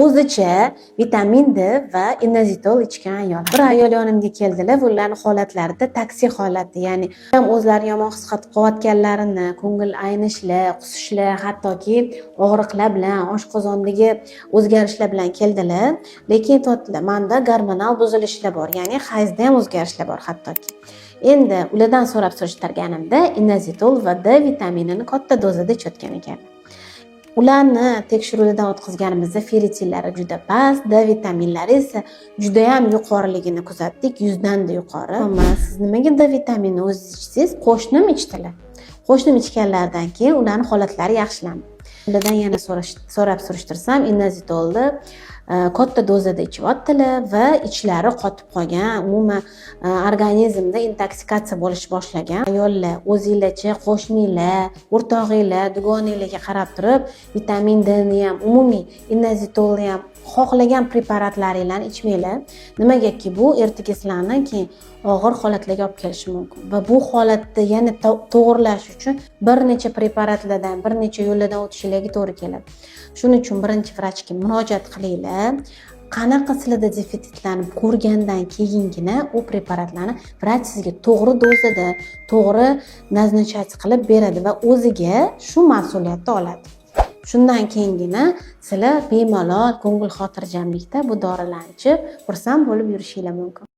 o'zicha vitamin D va inazitol ichgan ayol. Bir ayol yonimga keldilar, ularning holatlarida taksi holati, ya'ni ham o'zlarini yomon his qilib qolayotganlarini, ko'ngil aynishlar, qusishlar, hattoki og'riqlar bilan, oshqozondagi o'zgarishlar bilan keldilar. Lekin manda gormonal buzilishlar bor, ya'ni hayzda ham o'zgarishlar bor hattoki. Endi ulardan so'rab surishtirganimda inazitol va D vitaminini katta dozada ichayotgan ekan. Ularni tekshiruvdan o'tkazganimizda ferritillari juda past, D vitaminlari esa juda ham yuqoriligini kuzatdik, 100 dan da yuqori. Siz nimaga D vitaminini o'zingiz ichsangiz, qo'shnim ichdilar. Qo'shnim ichganlardan keyin ularning holatlari yaxshilandi. Ulardan yana so'rab surishtirsam, inazitolni katta dozada ichyaptilar va ichlari qotib qolgan, umuman organizmda intoksikatsiya bo'lish boshlagan. Ayollar o'zingizlarcha qo'shninglar, o'rtog'inglar, dugonanglarga qarab turib, vitamin D ni ham, umumiy inazitolni ham xohlagan preparatlaringlarni ichmanglar. Nimagaki bu ertaga sizlarni keyin og'ir holatlarga olib kelishi mumkin va bu holatni yana to'g'rilash uchun bir necha preparatlardan, bir necha yo'llardan o'tishinglarga to'g'ri keladi. Shuning uchun birinchi vrachga murojaat qilinglar. Qanaqa sizlarda defitsitlarni ko'rgandan keyingina u preparatlarni vrach sizga to'g'ri dozada, to'g'ri назначать qilib beradi va o'ziga shu mas'uliyatni oladi. Shundan keyingina sizlar bemalol ko'ngil xotirjamlikda bu dorilarni ichib xursand bo'lib yurishinglar mumkin.